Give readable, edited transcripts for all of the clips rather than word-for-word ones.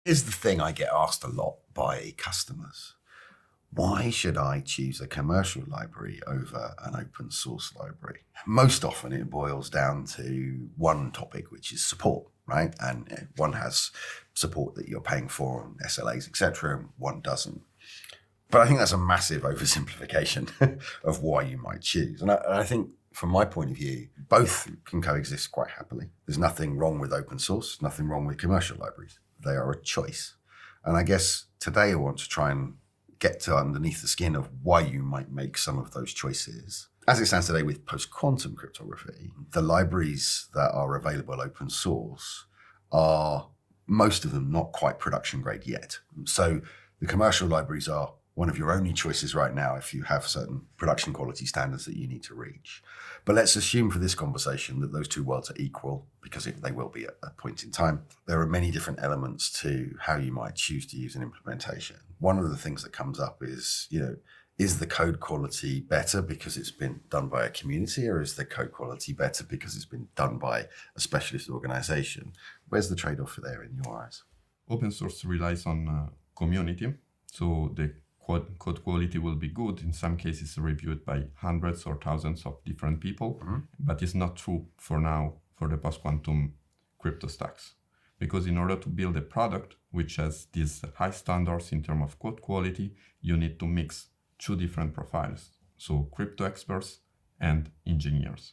Here's the thing I get asked a lot by customers. Why should I choose a commercial library over an open source library? Most often it boils down to one topic, which is support, right? And one has support that you're paying for on SLAs, etc., and one doesn't. But I think that's a massive oversimplification of why you might choose. And I think from my point of view, both can coexist quite happily. There's nothing wrong with open source, nothing wrong with commercial libraries. They are a choice. And I guess today I want to try and get to underneath the skin of why you might make some of those choices. As it stands today with post-quantum cryptography, the libraries that are available open source are, most of them, not quite production grade yet. So the commercial libraries are one of your only choices right now if you have certain production quality standards that you need to reach. But let's assume for this conversation that those two worlds are equal, because they will be at a point in time. There are many different elements to how you might choose to use an implementation. One of the things that comes up is, is the code quality better because it's been done by a community, or is the code quality better because it's been done by a specialist organization? Where's the trade-off there in your eyes? Open source relies on community, so the code quality will be good, in some cases reviewed by hundreds or thousands of different people, but it's not true for now for the post-quantum crypto stacks. Because in order to build a product which has these high standards in terms of code quality, you need to mix two different profiles, so crypto experts and engineers.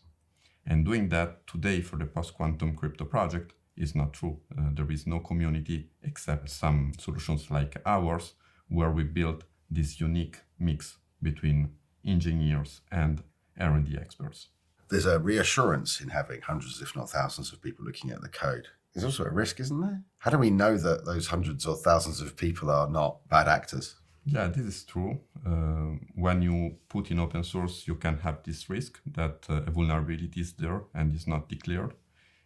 And doing that today for the post-quantum crypto project is not true. There is no community except some solutions like ours, where we build this unique mix between engineers and R&D experts. There's a reassurance in having hundreds, if not thousands, of people looking at the code. There's also a risk, isn't there? How do we know that those hundreds or thousands of people are not bad actors? Yeah, this is true. When you put in open source, you can have this risk that a vulnerability is there and is not declared.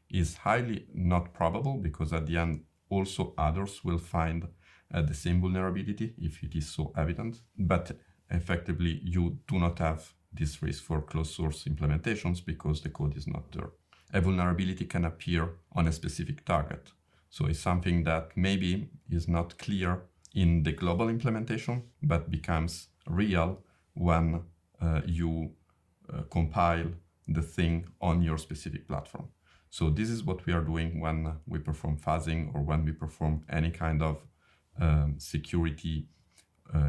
It's highly not probable, because at the end, also others will find the same vulnerability if it is so evident. But effectively, you do not have this risk for closed source implementations because the code is not there. A vulnerability can appear on a specific target. So it's something that maybe is not clear in the global implementation, but becomes real when you compile the thing on your specific platform. So this is what we are doing when we perform fuzzing or when we perform any kind of security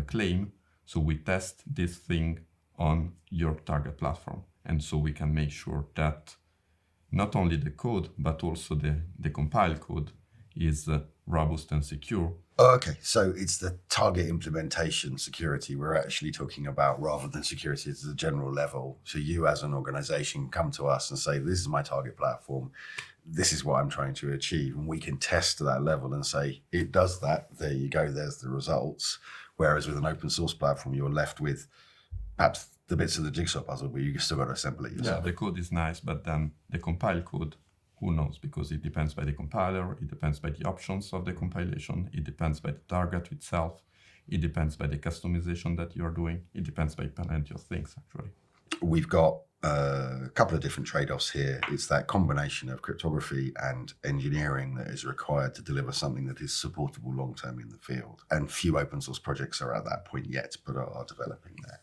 claim. So we test this thing on your target platform. And so we can make sure that not only the code, but also the compiled code is robust and secure. Oh, okay, so it's the target implementation security we're actually talking about, rather than security at the general level. So you as an organization come to us and say, this is my target platform, this is what I'm trying to achieve, and we can test to that level and say, it does that, there you go, there's the results. Whereas with an open source platform, you're left with perhaps the bits of the jigsaw puzzle, but you still got to assemble it yourself. Yeah, the code is nice, but then the compiled code, who knows? Because it depends by the compiler, it depends by the options of the compilation, it depends by the target itself, it depends by the customization that you're doing, it depends by plenty of things, actually. We've got a couple of different trade-offs here. It's that combination of cryptography and engineering that is required to deliver something that is supportable long-term in the field. And few open source projects are at that point yet, but are developing there.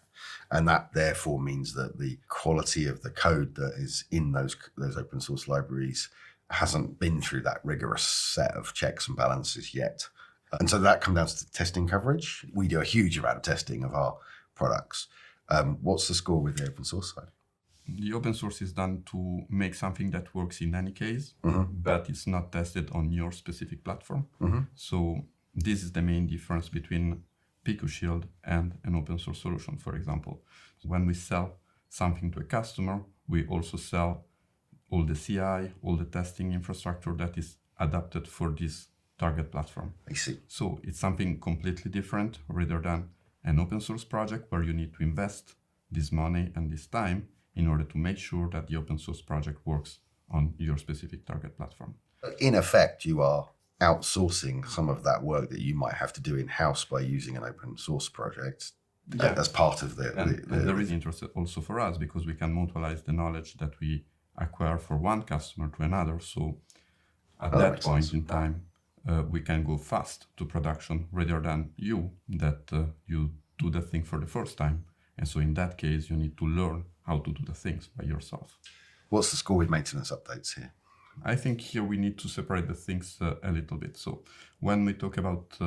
And that therefore means that the quality of the code that is in those open source libraries hasn't been through that rigorous set of checks and balances yet. And so that comes down to testing coverage. We do a huge amount of testing of our products. What's the score with the open source side? The open source is done to make something that works in any case, but it's not tested on your specific platform. So this is the main difference between PQShield and an open source solution, for example. When we sell something to a customer, we also sell all the CI, all the testing infrastructure that is adapted for this target platform. I see. So it's something completely different rather than an open source project where you need to invest this money and this time in order to make sure that the open source project works on your specific target platform. In effect, you are outsourcing some of that work that you might have to do in-house by using an open source project as part of the... And there is interest also for us, because we can mutualize the knowledge that we acquire for one customer to another. So at that point in time, we can go fast to production rather than you do the thing for the first time. And so in that case, you need to learn how to do the things by yourself. What's the score with maintenance updates here? I think here we need to separate the things a little bit. So when we talk about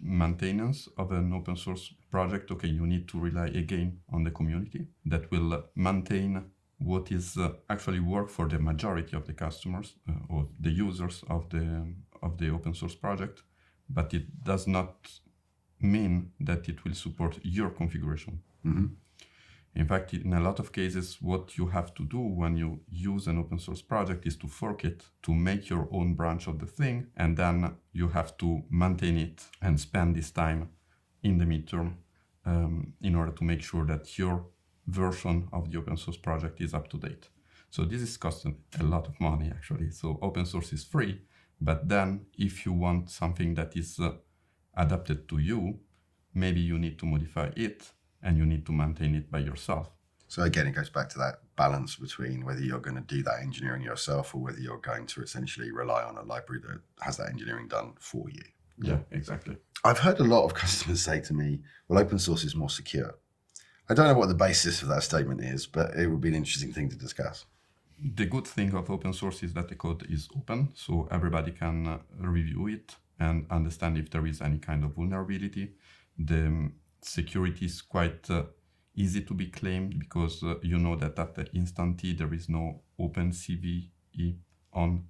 maintenance of an open source project, okay, you need to rely again on the community that will maintain what is actually work for the majority of the customers or the users of the open source project, but it does not mean that it will support your configuration. Mm-hmm. In fact, in a lot of cases, what you have to do when you use an open source project is to fork it, to make your own branch of the thing, and then you have to maintain it and spend this time in the midterm in order to make sure that your version of the open source project is up to date. So this is costing a lot of money, actually. So open source is free, but then if you want something that is adapted to you, maybe you need to modify it, and you need to maintain it by yourself. So again, it goes back to that balance between whether you're going to do that engineering yourself or whether you're going to essentially rely on a library that has that engineering done for you. Yeah, exactly. I've heard a lot of customers say to me, well, open source is more secure. I don't know what the basis of that statement is, but it would be an interesting thing to discuss. The good thing of open source is that the code is open, so everybody can review it and understand if there is any kind of vulnerability. The security is quite easy to be claimed because you know that at the instant T there is no open CVE on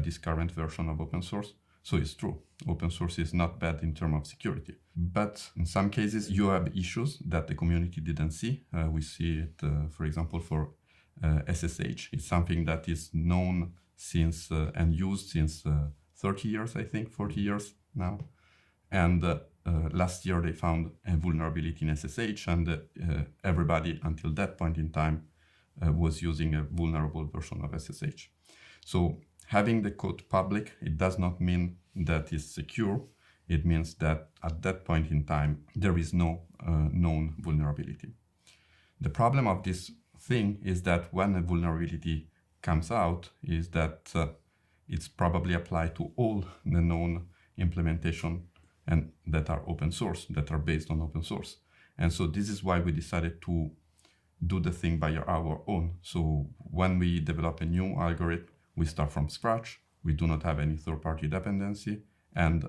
this current version of open source. So it's true, open source is not bad in terms of security. But in some cases you have issues that the community didn't see. We see it, for example, for SSH. It's something that is known since and used since 30 years, I think, 40 years now. And last year they found a vulnerability in SSH, and everybody until that point in time was using a vulnerable version of SSH. So having the code public, it does not mean that it's secure. It means that at that point in time, there is no known vulnerability. The problem of this thing is that when a vulnerability comes out, is that it's probably applied to all the known implementation and that are open source, that are based on open source. And so this is why we decided to do the thing by our own. So when we develop a new algorithm, we start from scratch. We do not have any third-party dependency, and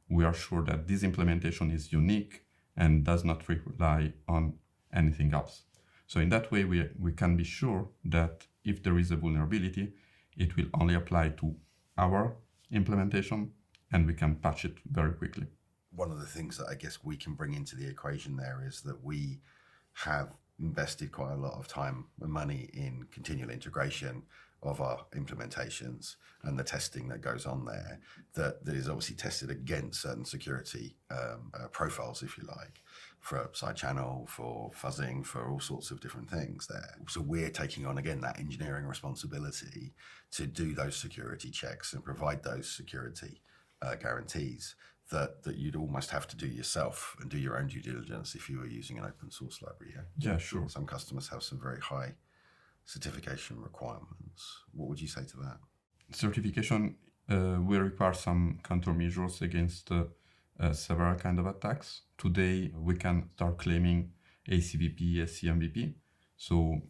we are sure that this implementation is unique and does not rely on anything else. So in that way, we can be sure that if there is a vulnerability, it will only apply to our implementation, and we can patch it very quickly. One of the things that I guess we can bring into the equation there is that we have invested quite a lot of time and money in continual integration of our implementations and the testing that goes on there that is obviously tested against certain security profiles, if you like, for side channel, for fuzzing, for all sorts of different things there. So we're taking on, again, that engineering responsibility to do those security checks and provide those security guarantees that you'd almost have to do yourself and do your own due diligence if you were using an open source library. Yeah, sure. Some customers have some very high certification requirements. What would you say to that? Certification will require some countermeasures against several kind of attacks. Today, we can start claiming ACVP, SCMVP. So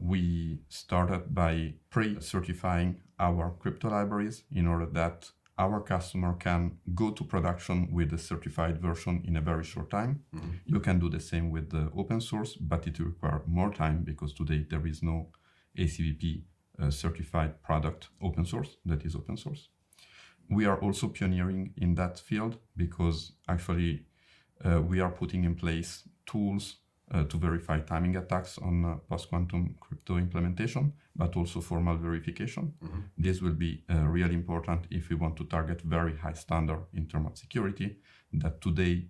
we started by pre-certifying our crypto libraries in order that our customer can go to production with a certified version in a very short time. Mm-hmm. You can do the same with the open source, but it will require more time because today there is no ACVP certified product open source that is open source. We are also pioneering in that field because actually we are putting in place tools to verify timing attacks on post-quantum crypto implementation, but also formal verification. Mm-hmm. This will be really important if we want to target very high standard in terms of security that today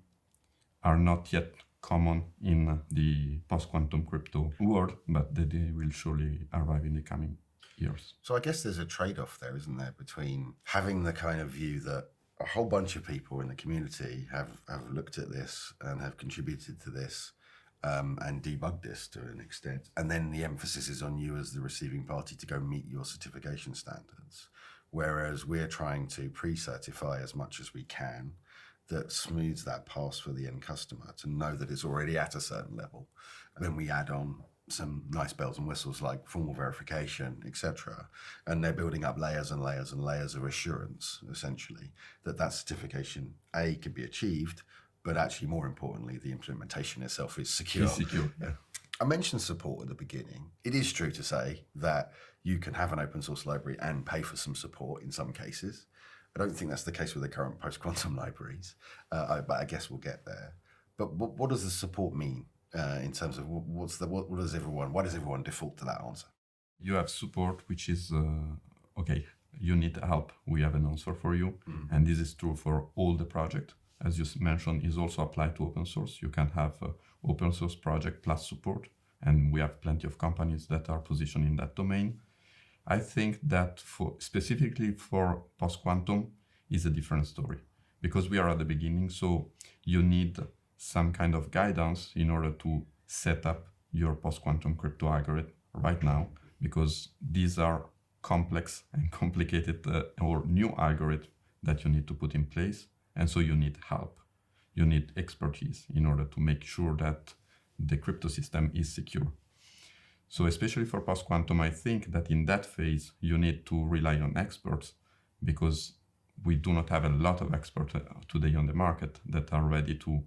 are not yet common in the post-quantum crypto world, but that they will surely arrive in the coming years. So I guess there's a trade-off there, isn't there, between having the kind of view that a whole bunch of people in the community have looked at this and have contributed to this and debug this to an extent. And then the emphasis is on you as the receiving party to go meet your certification standards. whereas we're trying to pre-certify as much as we can that smooths that pass for the end customer to know that it's already at a certain level. And then we add on some nice bells and whistles like formal verification, etc. And they're building up layers and layers and layers of assurance, essentially, that that certification, A, can be achieved, but actually, more importantly, the implementation itself is secure. Is secure. Yeah. I mentioned support at the beginning. It is true to say that you can have an open source library and pay for some support in some cases. I don't think that's the case with the current post-quantum libraries, but I guess we'll get there. But what does the support mean in terms of why does everyone default to that answer? You have support, which is, okay, you need help. We have an answer for you. And this is true for all the project. As you mentioned, is also applied to open source. You can have open source project plus support. And we have plenty of companies that are positioned in that domain. I think that specifically for post-quantum is a different story because we are at the beginning. So you need some kind of guidance in order to set up your post-quantum crypto algorithm right now, because these are complex and complicated or new algorithms that you need to put in place. And so you need help. You need expertise in order to make sure that the crypto system is secure. So especially for post-quantum, I think that in that phase, you need to rely on experts because we do not have a lot of experts today on the market that are ready to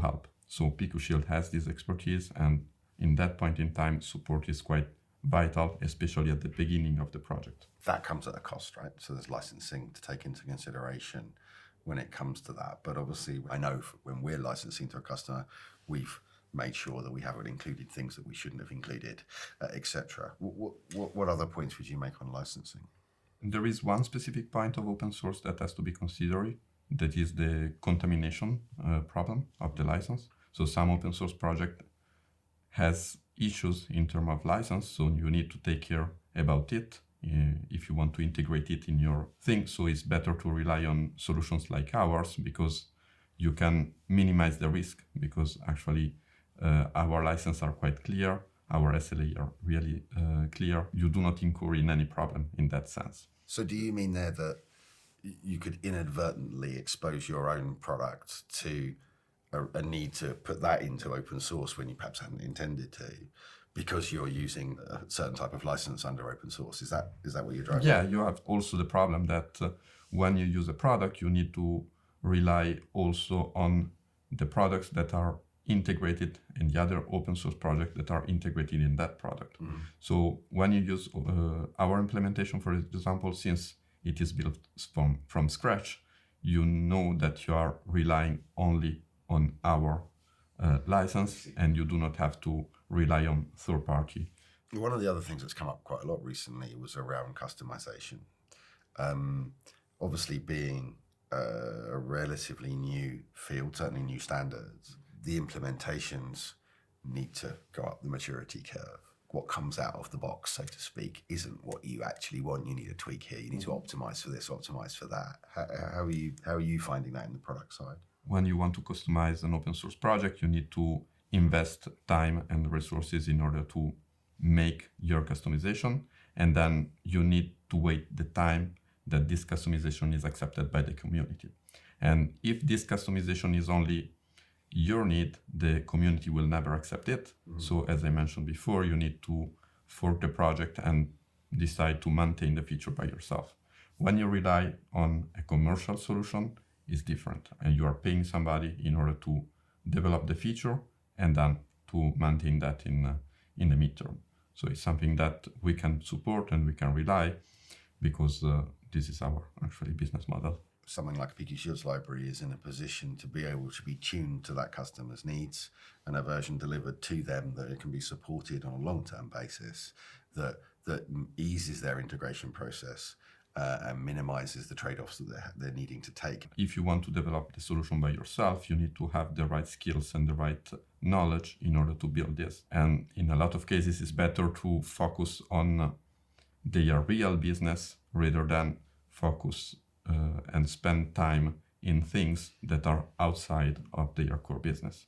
help. So PQShield has this expertise, and in that point in time, support is quite vital, especially at the beginning of the project. That comes at a cost, right? So there's licensing to take into consideration when it comes to that. But obviously, I know when we're licensing to a customer, we've made sure that we haven't included things that we shouldn't have included, etc. What other points would you make on licensing? There is one specific point of open source that has to be considered. That is the contamination problem of the license. So some open source project has issues in terms of license, so you need to take care about it if you want to integrate it in your thing. So it's better to rely on solutions like ours because you can minimize the risk, because actually our licenses are quite clear, our SLA are really clear. You do not incur in any problem in that sense. So do you mean there that you could inadvertently expose your own product to a need to put that into open source when you perhaps hadn't intended to, because you're using a certain type of license under open source? Is that what you're driving? Yeah, you have also the problem that when you use a product, you need to rely also on the products that are integrated in the other open source projects that are integrated in that product. So when you use our implementation, for example, since it is built from scratch, you know that you are relying only on our license, and you do not have to rely on third party. One of the other things that's come up quite a lot recently was around customization. Obviously, being a relatively new field, certainly new standards, the implementations need to go up the maturity curve. What comes out of the box, so to speak, isn't what you actually want. You need a tweak here. You need to optimize for this, optimize for that. How are you finding that in the product side? When you want to customize an open source project, you need to invest time and resources in order to make your customization. And then you need to wait the time that this customization is accepted by the community. And if this customization is only your need, the community will never accept it. So as I mentioned before, you need to fork the project and decide to maintain the feature by yourself. When you rely on a commercial solution, it's different, and you are paying somebody in order to develop the feature and then to maintain that in the midterm. So it's something that we can support and we can rely, because this is our actually business model. Something like a PQShield's library is in a position to be able to be tuned to that customer's needs, and a version delivered to them that it can be supported on a long-term basis that eases their integration process and minimizes the trade-offs that they're needing to take. If you want to develop the solution by yourself, you need to have the right skills and the right knowledge in order to build this. And in a lot of cases, it's better to focus on their real business rather than focus and spend time in things that are outside of their core business.